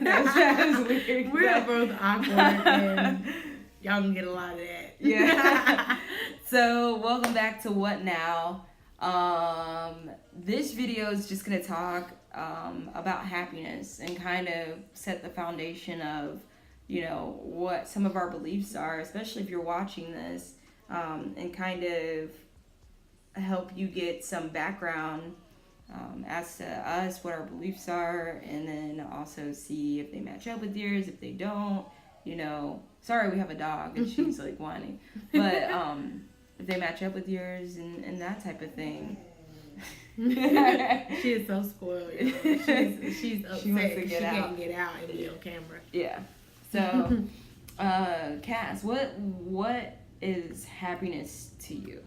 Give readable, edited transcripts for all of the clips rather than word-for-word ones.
That was weird. We're both awkward, and y'all can get a lot of that. Yeah. So, welcome back to What Now? This video is just going to talk about happiness and kind of set the foundation of, what some of our beliefs are, especially if you're watching this, and kind of help you get some background as to us, what our beliefs are, and then also see if they match up with yours, if they don't, sorry, we have a dog and she's like whining, but if they match up with yours and that type of thing. She is so spoiled. She's upset She wants to she get out. can't get out and be on camera. Yeah. So, Cass, what is happiness to you?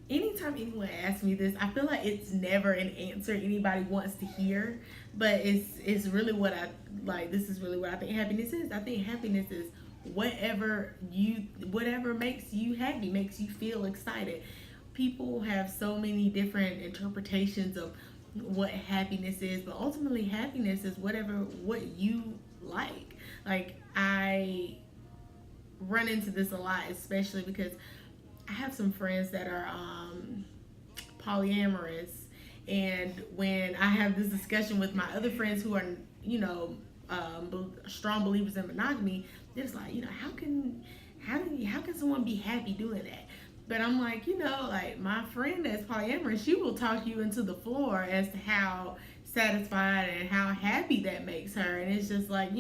Anytime anyone asks me this, I feel like it's never an answer anybody wants to hear, but it's really what I like. This is really what I think happiness is. I think happiness is whatever makes you happy, makes you feel excited. People have so many different interpretations of what happiness is, but ultimately happiness is what you like. Like, I run into this a lot, especially because I have some friends that are polyamorous, and when I have this discussion with my other friends who are, strong believers in monogamy, it's like, how can someone be happy doing that? But I'm like, like my friend that's polyamorous, she will talk you into the floor as to how satisfied and how happy that makes her, and it's just like,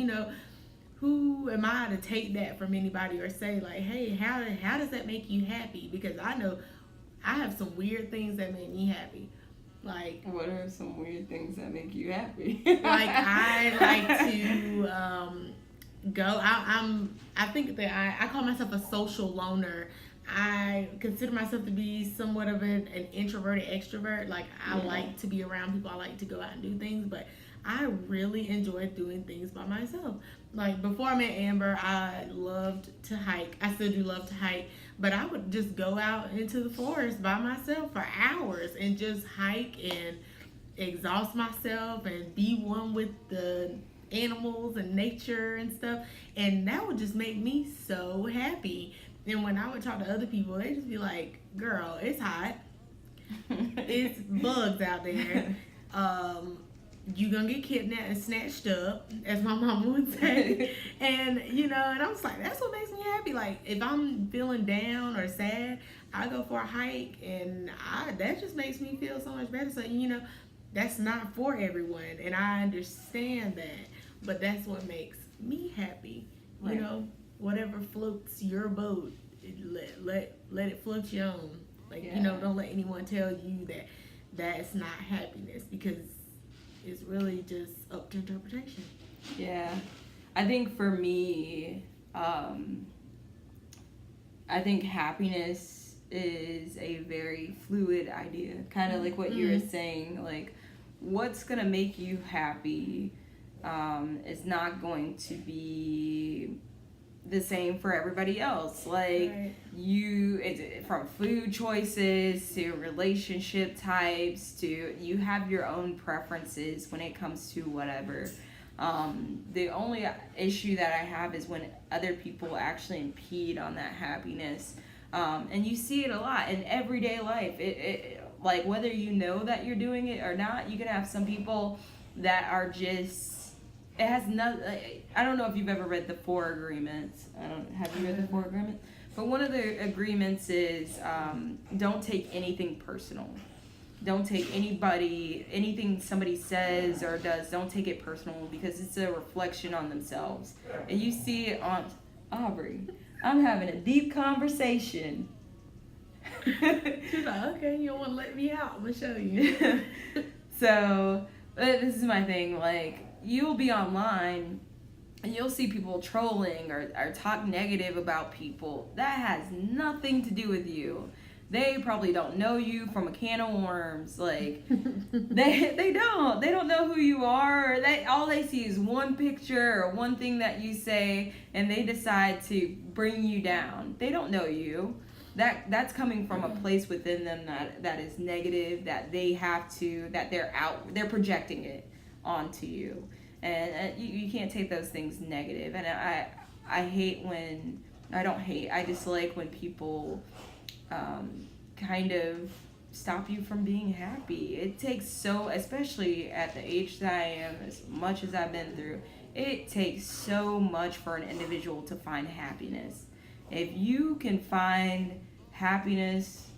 who am I to take that from anybody or say like, hey, how does that make you happy? Because I know I have some weird things that make me happy. Like, what are some weird things that make you happy? Like, I like to go. I think that I call myself a social loner. I consider myself to be somewhat of an introverted extrovert. Like, I like to be around people. I like to go out and do things, but I really enjoy doing things by myself. Like, before I met Amber, I loved to hike. I still do love to hike, but I would just go out into the forest by myself for hours and just hike and exhaust myself and be one with the animals and nature and stuff. And that would just make me so happy. And when I would talk to other people, they'd just be like, girl, it's hot. It's bugs out there. You gonna get kidnapped and snatched up, as my mama would say. And, and I was like, that's what makes me happy. Like, if I'm feeling down or sad, I go for a hike, and that just makes me feel so much better. So, that's not for everyone, and I understand that. But that's what makes me happy. Right. Whatever floats your boat, let it float your own. Like, don't let anyone tell you that that's not happiness, because it's really just up to interpretation. Yeah. I think for me, I think happiness is a very fluid idea. Kind of like what you were saying, like, what's going to make you happy is not going to be the same for everybody else. Like, Right. it's from food choices to relationship types to, you have your own preferences when it comes to whatever. The only issue that I have is when other people actually impede on that happiness. And you see it a lot in everyday life. It like, whether you know that you're doing it or not, you can have some people that are just, it has nothing. I don't know if you've ever read the 4 Agreements. Have you read the 4 Agreements? But one of the agreements is, don't take anything personal. Don't take anything somebody says or does, don't take it personal, because it's a reflection on themselves. And you see it on, Aubrey, I'm having a deep conversation. She's like, okay, you don't want to let me out. I'm going to show you. So, this is my thing. Like, you'll be online and you'll see people trolling or talk negative about people. That has nothing to do with you. They probably don't know you from a can of worms. Like, they don't know who you are. All they see is one picture or one thing that you say, and they decide to bring you down. They don't know you. That's coming from a place within them that is negative, that they're projecting it onto you, and you can't take those things negative. And I hate when I don't hate. I dislike when people kind of stop you from being happy. It takes so, especially at the age that I am, as much as I've been through, it takes so much for an individual to find happiness. If you can find happiness,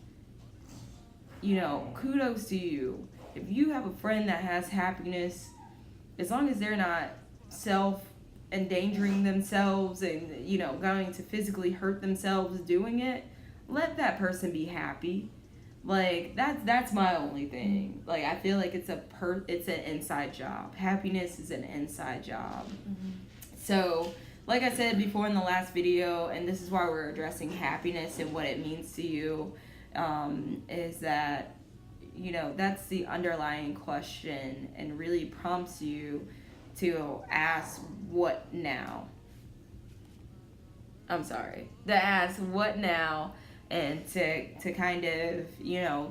kudos to you. If you have a friend that has happiness, as long as they're not endangering themselves and going to physically hurt themselves doing it, let that person be happy. Like that's my only thing. Like I feel like it's an inside job. Happiness is an inside job. Mm-hmm. So like I said before in the last video, and this is why we're addressing happiness and what it means to you, is that that's the underlying question, and really prompts you to ask what now. I'm sorry. To ask what now, and to kind of,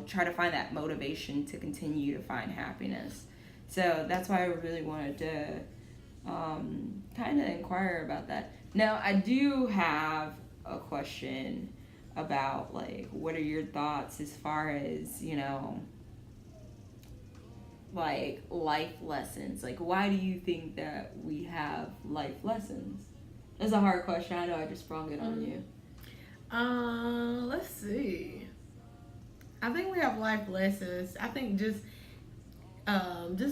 try to find that motivation to continue to find happiness. So that's why I really wanted to kind of inquire about that. Now, I do have a question about, like, what are your thoughts as far as, like, life lessons? Like, why do you think that we have life lessons? That's a hard question. I know I just sprung it on you. Let's see. I think we have life lessons. I think just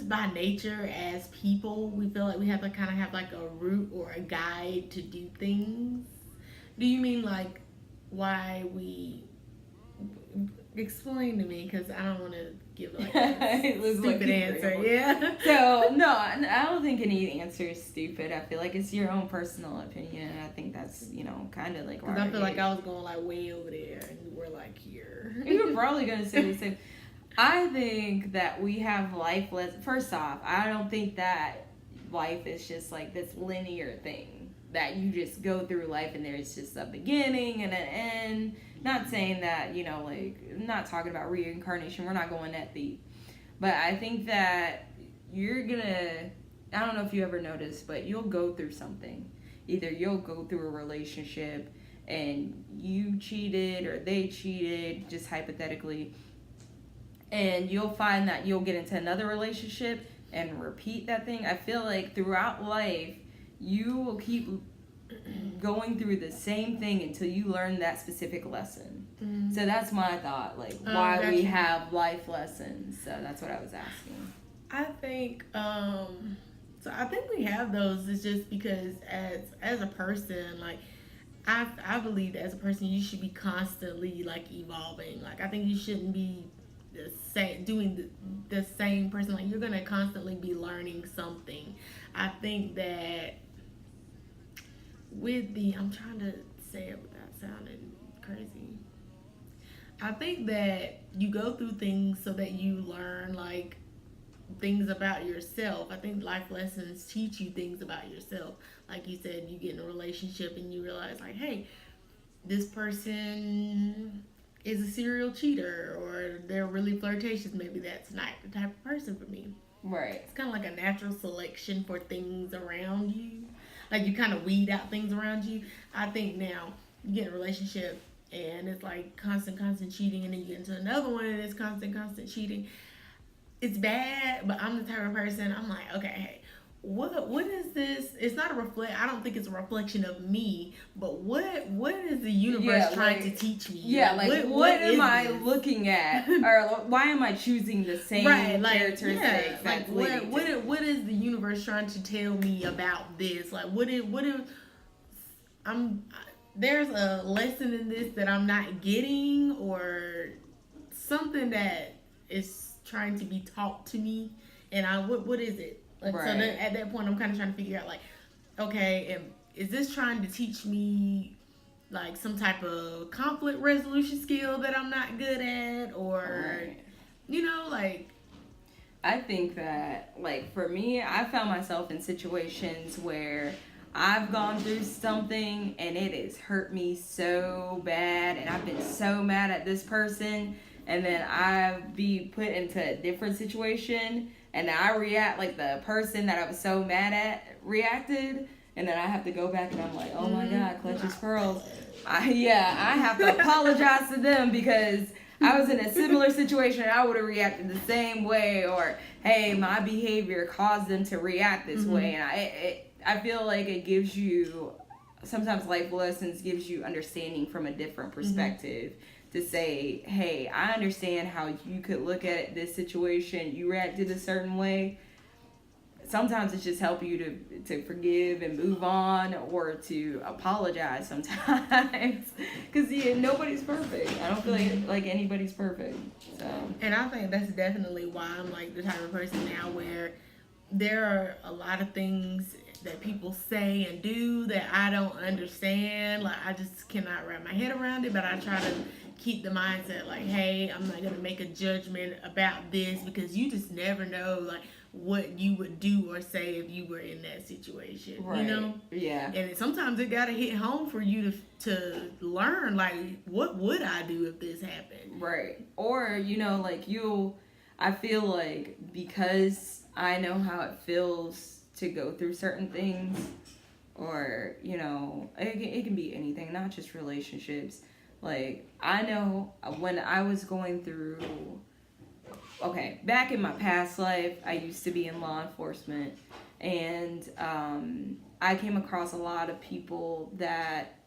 by nature as people, we feel like we have to kind of have like a route or a guide to do things. Do you mean like why we? Explain to me, because I don't want to give like a stupid answer. Yeah. So no, I don't think any answer is stupid. I feel like it's your own personal opinion, and I think that's kind of like. Because I feel like I was going like way over there, and you were like here. You were probably gonna say the same. I think that we have life lessons. First off, I don't think that life is just like this linear thing that you just go through life and there's just a beginning and an end. Not saying that, like, I'm not talking about reincarnation. We're not going that deep. But I think that I don't know if you ever noticed, but you'll go through something. Either you'll go through a relationship and you cheated or they cheated, just hypothetically. And you'll find that you'll get into another relationship and repeat that thing. I feel like throughout life, you will keep going through the same thing until you learn that specific lesson. Mm-hmm. So that's my thought, like why we have life lessons. So that's what I was asking. I think I think we have those. It's just because as a person, like I believe that as a person you should be constantly like evolving. Like I think you shouldn't be doing the same person. Like you're gonna constantly be learning something. I think that I'm trying to say it without sounding crazy. I think that you go through things so that you learn like things about yourself. I think life lessons teach you things about yourself. Like you said, you get in a relationship and you realize like, hey, this person is a serial cheater, or they're really flirtatious. Maybe that's not the type of person for me. Right. It's kind of like a natural selection for things around you. Like you kind of weed out things around you. I think now you get in a relationship and it's like constant cheating, and then you get into another one and it's constant cheating. It's bad, but I'm the type of person, I'm like, okay, hey, what is this? It's not I don't think it's a reflection of me, but what is the universe trying to teach me? Yeah, like what am I looking at? Or why am I choosing the same characteristics? Yeah, like what is the universe trying to tell me about this? Like there's a lesson in this that I'm not getting, or something that is trying to be taught to me, and what is it? Like, right. So then at that point, I'm kind of trying to figure out, like, okay, is this trying to teach me, like, some type of conflict resolution skill that I'm not good at, or, right. Like... I think that, like, for me, I found myself in situations where I've gone through something and it has hurt me so bad, and I've been so mad at this person and then I be put into a different situation, and then I react like the person that I was so mad at reacted, and then I have to go back and I'm like, oh my God, clutch his pearls. I have to apologize to them because I was in a similar situation and I would have reacted the same way, or hey, my behavior caused them to react this way. And I feel like it gives you, sometimes life lessons gives you understanding from a different perspective, to say, hey, I understand how you could look at this situation, you reacted a certain way. Sometimes it's just help you to forgive and move on, or to apologize sometimes. Because nobody's perfect. I don't feel like anybody's perfect. So. And I think that's definitely why I'm like the type of person now where there are a lot of things that people say and do that I don't understand. Like, I just cannot wrap my head around it, but I try to keep the mindset like, hey, I'm not going to make a judgment about this, because you just never know, like, what you would do or say if you were in that situation, right. You know? Yeah. And sometimes it gotta hit home for you to learn, like, what would I do if this happened? Right. Or, like I feel like because I know how it feels to go through certain things, or, it can be anything, not just relationships. Like, I know when I was going through, back in my past life, I used to be in law enforcement, and I came across a lot of people that,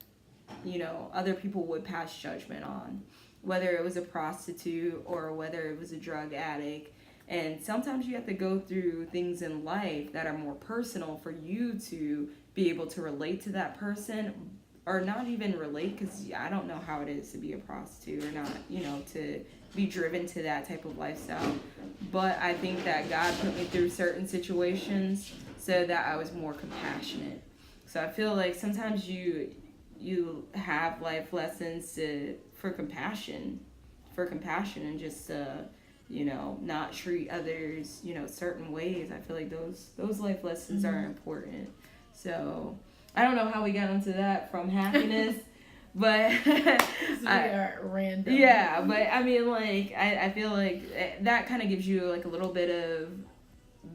other people would pass judgment on, whether it was a prostitute or whether it was a drug addict. And sometimes you have to go through things in life that are more personal for you to be able to relate to that person, or not even relate, because I don't know how it is to be a prostitute or not, to be driven to that type of lifestyle. But I think that God put me through certain situations so that I was more compassionate. So I feel like sometimes you have life lessons for compassion, and just not treat others certain ways. I feel like those life lessons are important. So I don't know how we got into that from happiness. But we are random. Yeah, but I mean, like, I feel like that kind of gives you like a little bit of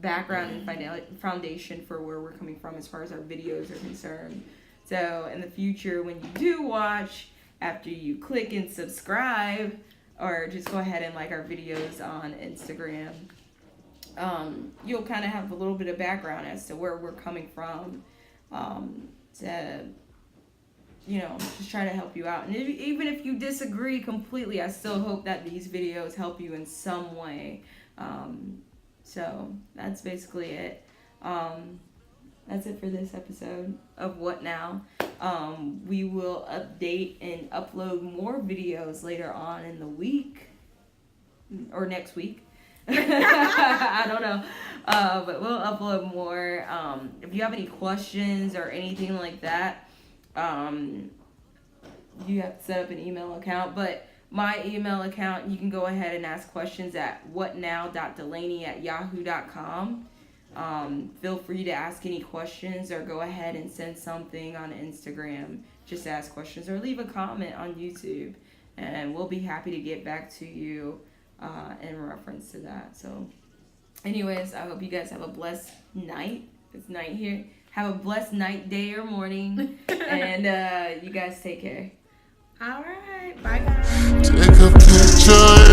background and foundation for where we're coming from as far as our videos are concerned. So in the future, when you do watch, after you click and subscribe, or just go ahead and like our videos on Instagram, you'll kind of have a little bit of background as to where we're coming from, to just try to help you out. And even if you disagree completely, I still hope that these videos help you in some way. So that's basically it. That's it for this episode of What Now. We will update and upload more videos later on in the week, or next week. I don't know. But we'll upload more. If you have any questions or anything like that, you have to set up an email account. But my email account, you can go ahead and ask questions at whatnow.delaney@yahoo.com. Feel free to ask any questions, or go ahead and send something on Instagram. Just ask questions, or leave a comment on YouTube, and we'll be happy to get back to you in reference to that. So anyways, I hope you guys have a blessed night. It's night here. Have a blessed night, day, or morning. And you guys take care. All right. Bye, guys. Take a picture.